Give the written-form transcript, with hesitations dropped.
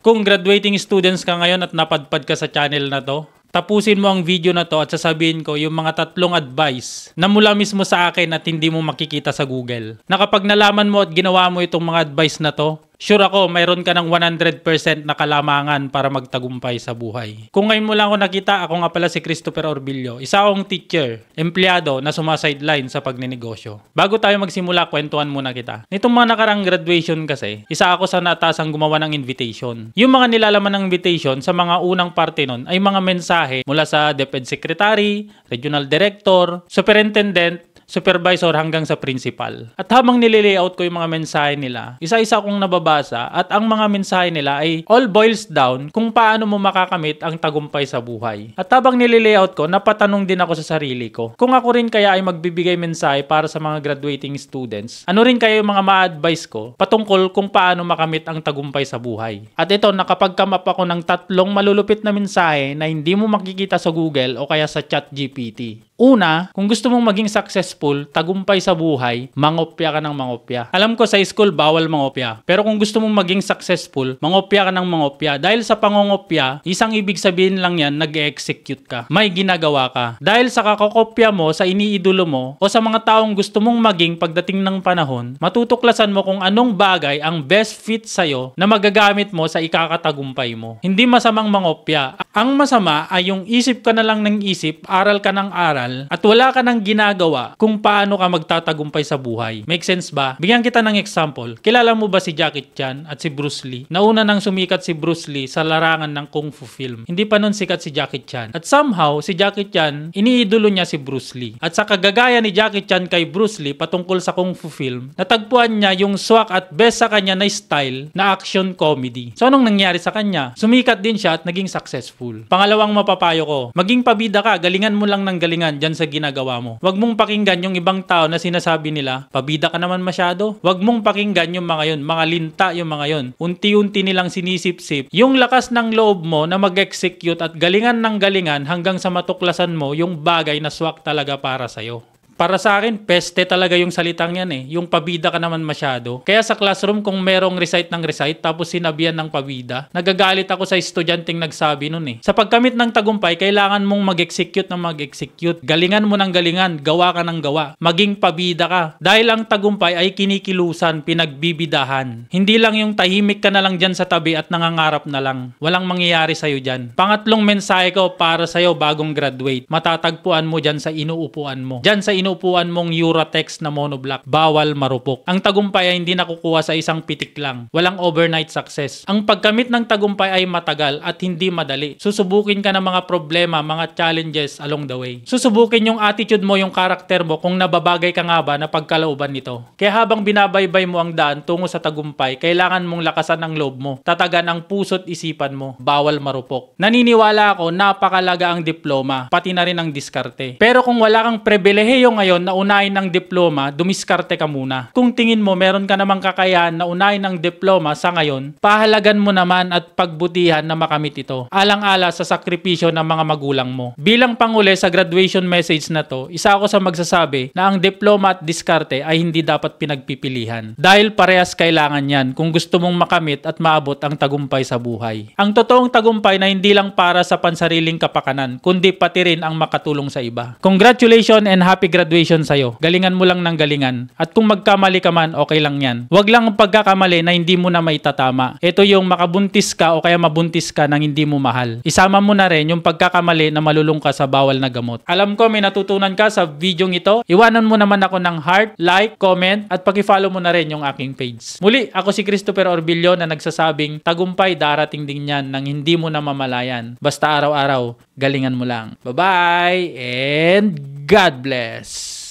Kung graduating students ka ngayon at napadpad ka sa channel na to, tapusin mo ang video na to at sasabihin ko yung mga 3 advice na mula mismo sa akin at hindi mo makikita sa Google. Na kapag nalaman mo at ginawa mo itong mga advice na to, sure ako, mayroon ka ng 100% na kalamangan para magtagumpay sa buhay. Kung ngayon mo lang ako nakita, ako nga pala si Christopher Orbillo. Isa akong teacher, empleyado na sumasideline sa pagninegosyo. Bago tayo magsimula, kwentuhan muna kita. Nitong mga nakarang graduation kasi, isa ako sa natasang gumawa ng invitation. Yung mga nilalaman ng invitation sa mga unang parte nun ay mga mensahe mula sa DepEd Secretary, Regional Director, Superintendent, supervisor hanggang sa principal. At habang nililayout ko yung mga mensahe nila, isa-isa kong nababasa at ang mga mensahe nila ay all boils down kung paano mo makakamit ang tagumpay sa buhay. At habang nililayout ko, napatanong din ako sa sarili ko. Kung ako rin kaya ay magbibigay mensahe para sa mga graduating students, ano rin kaya yung mga ma-advise ko patungkol kung paano makamit ang tagumpay sa buhay. At ito, nakapag-come up ako ng 3 malulupit na mensahe na hindi mo makikita sa Google o kaya sa ChatGPT. Una, kung gusto mong maging successful, tagumpay sa buhay, mangopya ka ng mangopya. Alam ko sa school, bawal mangopya. Pero kung gusto mong maging successful, mangopya ka ng mangopya. Dahil sa pangongopya, isang ibig sabihin lang yan, nag-execute ka. May ginagawa ka. Dahil sa kakokopya mo, sa iniidolo mo, o sa mga taong gusto mong maging pagdating ng panahon, matutuklasan mo kung anong bagay ang best fit sa'yo na magagamit mo sa ikakatagumpay mo. Hindi masamang mangopya. Ang masama ay yung isip ka na lang ng isip, aral ka ng aral, at wala ka nang ginagawa kung paano ka magtatagumpay sa buhay. Make sense ba? Bigyan kita ng example. Kilala mo ba si Jackie Chan at si Bruce Lee? Nauna nang sumikat si Bruce Lee sa larangan ng Kung Fu film. Hindi pa nun sikat si Jackie Chan. At somehow, si Jackie Chan, iniidolo niya si Bruce Lee. At sa kagagaya ni Jackie Chan kay Bruce Lee patungkol sa Kung Fu film, natagpuan niya yung swak at best sa kanya na style na action comedy. So anong nangyari sa kanya? Sumikat din siya at naging successful. Pangalawang mapapayo ko, maging pabida ka, galingan mo lang ng galingan dyan sa ginagawa mo. Huwag mong pakinggan yung ibang tao na sinasabi nila, pabida ka naman masyado. Huwag mong pakinggan yung mga yun, mga linta yung mga yun. Unti-unti nilang sinisip-sip yung lakas ng loob mo na mag-execute at galingan ng galingan hanggang sa matuklasan mo yung bagay na swak talaga para sa'yo. Para sa akin, peste talaga yung salitang yan eh. Yung pabida ka naman masyado. Kaya sa classroom, kung merong recite ng recite, tapos sinabihan ng pabida, nagagalit ako sa estudyanteng nagsabi nun eh. Sa pagkamit ng tagumpay, kailangan mong mag-execute ng mag-execute. Galingan mo ng galingan, gawa ka ng gawa. Maging pabida ka. Dahil ang tagumpay ay kinikilusan, pinagbibidahan. Hindi lang yung tahimik ka na lang dyan sa tabi at nangangarap na lang. Walang mangyayari sa'yo dyan. Pangatlong mensahe ko para sa'yo bagong graduate. Matatagpuan mo dyan sa inuupuan mo. Dyan sa inupuan mong Uratex na monoblock, bawal marupok. Ang tagumpay ay hindi nakukuha sa isang pitik lang. Walang overnight success. Ang pagkamit ng tagumpay ay matagal at hindi madali. Susubukin ka ng mga problema, mga challenges along the way. Susubukin yung attitude mo, yung karakter mo, kung nababagay ka nga ba na pagkalooban nito. Kaya habang binabaybay mo ang daan tungo sa tagumpay, kailangan mong lakasan ang loob mo. Tatagan ang puso't isipan mo. Bawal marupok. Naniniwala ako, napakalaga ang diploma, pati na rin ang diskarte. Pero kung wala kang pribilehiyo ngayon na unahin ng diploma, dumiskarte ka muna. Kung tingin mo meron ka namang kakayahan na unahin ng diploma sa ngayon, pahalagan mo naman at pagbutihan na makamit ito. Alang-ala sa sakripisyo ng mga magulang mo. Bilang panguli sa graduation message na to, isa ako sa magsasabi na ang diploma at diskarte ay hindi dapat pinagpipilihan. Dahil parehas kailangan yan kung gusto mong makamit at maabot ang tagumpay sa buhay. Ang totoong tagumpay na hindi lang para sa pansariling kapakanan, kundi pati rin ang makatulong sa iba. Congratulations and happy graduation sa'yo. Galingan mo lang ng galingan. At kung magkamali ka man, okay lang yan. Huwag lang ang pagkakamali na hindi mo na maitatama. Ito yung makabuntis ka o kaya mabuntis ka nang hindi mo mahal. Isama mo na rin yung pagkakamali na malulung ka sa bawal na gamot. Alam ko may natutunan ka sa videong ito. Iwanan mo naman ako ng heart, like, comment, at paki-follow mo na rin yung aking page. Muli, ako si Christopher Orbillo na nagsasabing tagumpay darating din yan nang hindi mo na mamalayan. Basta araw-araw, galingan mo lang. Bye-bye and God bless.